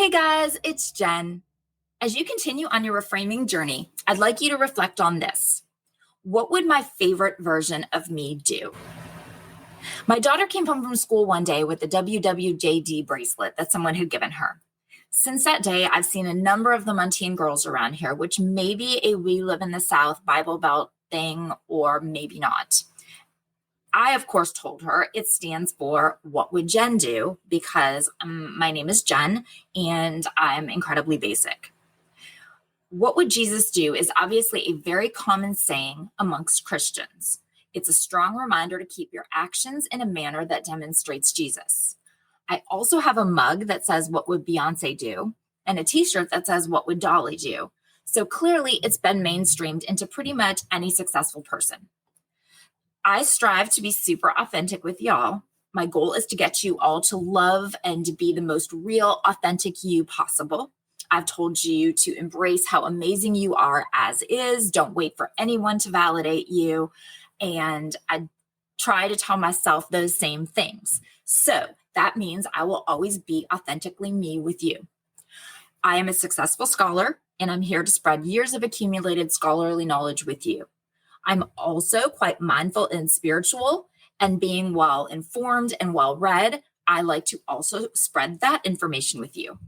Hey guys, it's Jen. As you continue on your reframing journey, I'd like you to reflect on this. What would my favorite version of me do? My daughter came home from school one day with a WWJD bracelet that someone had given her. Since that day, I've seen a number of them on teen girls around here, which may be a We Live in the South Bible Belt thing, or maybe not. I, of course, told her it stands for What Would Jen Do? Because my name is Jen and I'm incredibly basic. What would Jesus do is obviously a very common saying amongst Christians. It's a strong reminder to keep your actions in a manner that demonstrates Jesus. I also have a mug that says, What would Beyonce do? And a t-shirt that says, What would Dolly do? So clearly it's been mainstreamed into pretty much any successful person. I strive to be super authentic with y'all. My goal is to get you all to love and to be the most real, authentic you possible. I've told you to embrace how amazing you are as is. Don't wait for anyone to validate you. And I try to tell myself those same things. So that means I will always be authentically me with you. I am a successful scholar, and I'm here to spread years of accumulated scholarly knowledge with you. I'm also quite mindful and spiritual, and being well informed and well read, I like to also spread that information with you.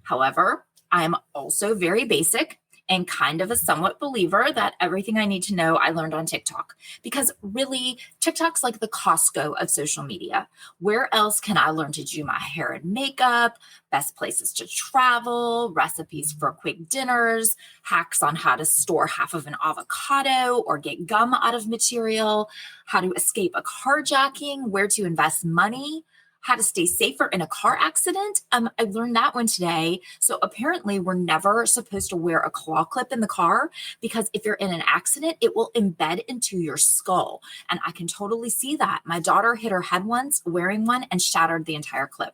However, I am also very basic and kind of a somewhat believer that everything I need to know I learned on TikTok, because really TikTok's like the Costco of social media. Where else can I learn to do my hair and makeup, best places to travel, recipes for quick dinners, hacks on how to store half of an avocado or get gum out of material, how to escape a carjacking, where to invest money, how to stay safer in a car accident. I learned that one today. So apparently we're never supposed to wear a claw clip in the car, because if you're in an accident, it will embed into your skull. And I can totally see that. My daughter hit her head once wearing one and shattered the entire clip.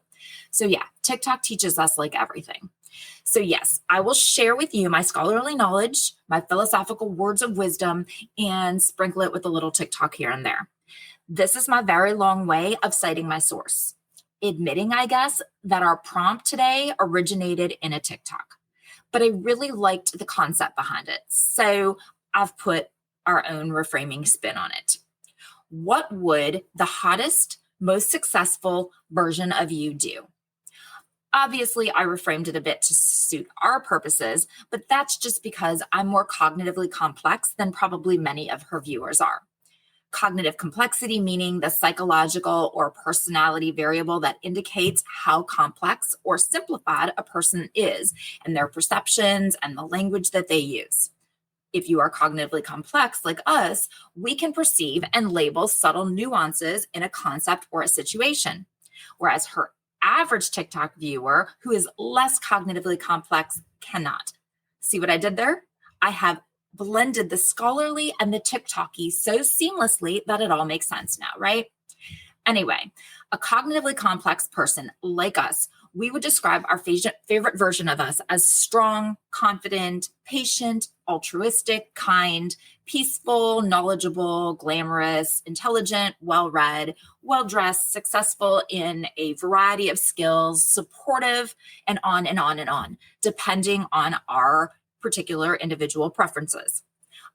So yeah, TikTok teaches us like everything. So yes, I will share with you my scholarly knowledge, my philosophical words of wisdom, and sprinkle it with a little TikTok here and there. This is my very long way of citing my source. Admitting, I guess, that our prompt today originated in a TikTok, but I really liked the concept behind it. So I've put our own reframing spin on it. What would the hottest, most successful version of you do? Obviously, I reframed it a bit to suit our purposes, but that's just because I'm more cognitively complex than probably many of her viewers are. Cognitive complexity, meaning the psychological or personality variable that indicates how complex or simplified a person is and their perceptions and the language that they use. If you are cognitively complex like us, we can perceive and label subtle nuances in a concept or a situation, whereas her average TikTok viewer who is less cognitively complex cannot. See what I did there? I have blended the scholarly and the TikToky so seamlessly that it all makes sense now, right? Anyway, a cognitively complex person like us, we would describe our favorite version of us as strong, confident, patient, altruistic, kind, peaceful, knowledgeable, glamorous, intelligent, well-read, well-dressed, successful in a variety of skills, supportive, and on and on and on, depending on our particular individual preferences.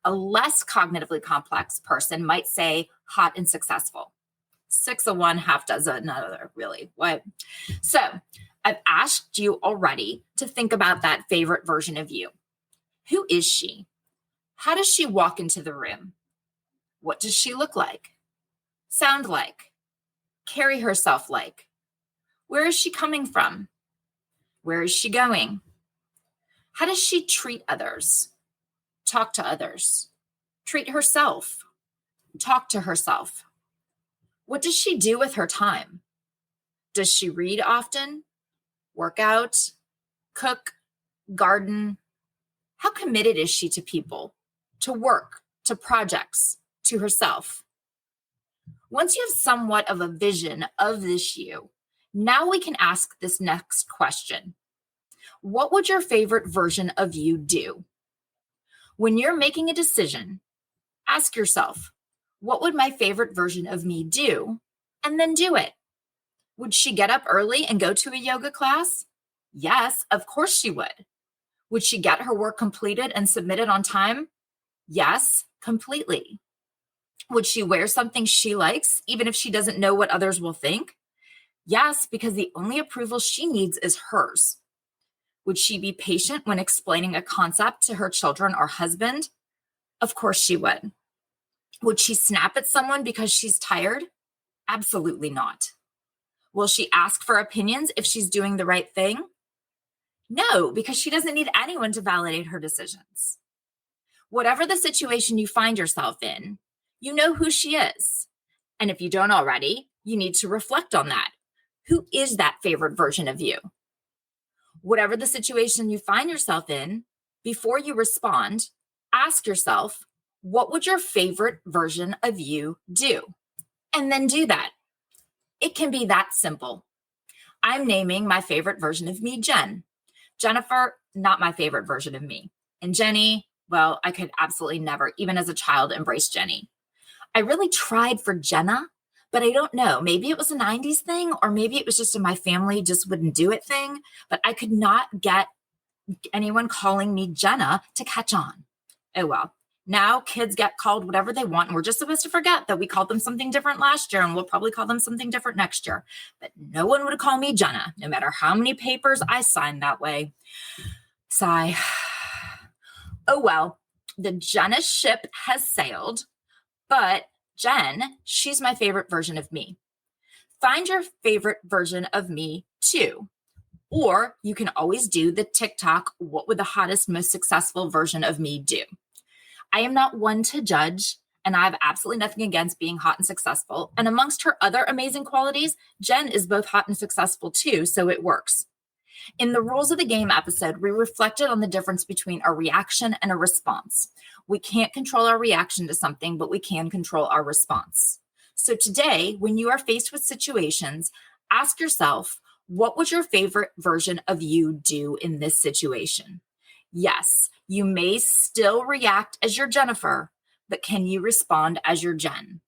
A less cognitively complex person might say hot and successful. 6 of one, half dozen another, really. What? So I've asked you already to think about that favorite version of you. Who is she? How does she walk into the room? What does she look like? Sound like? Carry herself like? Where is she coming from? Where is she going? How does she treat others? Talk to others? Treat herself? Talk to herself? What does she do with her time? Does she read often? Work out? Cook? Garden? How committed is she to people, to work, to projects, to herself? Once you have somewhat of a vision of this you, now we can ask this next question. What would your favorite version of you do? When you're making a decision, ask yourself, what would my favorite version of me do? And then do it. Would she get up early and go to a yoga class? Yes, of course she would. Would she get her work completed and submitted on time? Yes, completely. Would she wear something she likes, even if she doesn't know what others will think? Yes, because the only approval she needs is hers. Would she be patient when explaining a concept to her children or husband? Of course she would. Would she snap at someone because she's tired? Absolutely not. Will she ask for opinions if she's doing the right thing? No, because she doesn't need anyone to validate her decisions. Whatever the situation you find yourself in, you know who she is. And if you don't already, you need to reflect on that. Who is that favorite version of you? Whatever the situation you find yourself in, before you respond, ask yourself, what would your favorite version of you do? And then do that. It can be that simple. I'm naming my favorite version of me, Jen. Jennifer, not my favorite version of me. And Jenny, well, I could absolutely never, even as a child, embrace Jenny. I really tried for Jenna, but I don't know. Maybe it was a 90s thing, or maybe it was just in my family just wouldn't do it thing. But I could not get anyone calling me Jenna to catch on. Oh, well. Now kids get called whatever they want, and we're just supposed to forget that we called them something different last year, and we'll probably call them something different next year. But no one would call me Jenna, no matter how many papers I signed that way. Sigh. Oh, well, the Jenna ship has sailed, but Jen, she's my favorite version of me. Find your favorite version of me too. Or you can always do the TikTok, what would the hottest, most successful version of me do? I am not one to judge, and I have absolutely nothing against being hot and successful. And amongst her other amazing qualities, Jen is both hot and successful too, so it works. In the Rules of the Game episode, we reflected on the difference between a reaction and a response. We can't control our reaction to something, but we can control our response. So today, when you are faced with situations, ask yourself, what would your favorite version of you do in this situation? Yes, you may still react as your Jennifer, but can you respond as your Jen?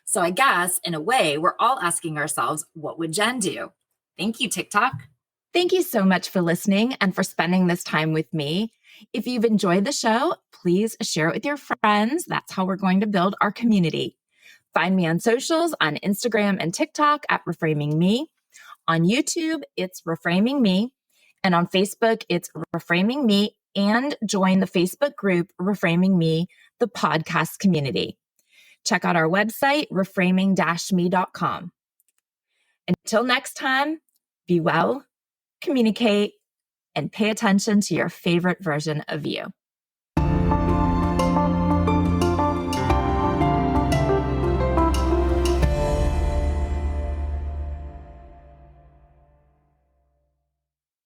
So I guess, in a way, we're all asking ourselves, what would Jen do? Thank you, TikTok. Thank you so much for listening and for spending this time with me. If you've enjoyed the show, please share it with your friends. That's how we're going to build our community. Find me on socials on Instagram and TikTok at Reframing Me. On YouTube, it's Reframing Me. And on Facebook, it's Reframing Me. And join the Facebook group Reframing Me, the podcast community. Check out our website, reframing-me.com. Until next time, be well, communicate, and pay attention to your favorite version of you.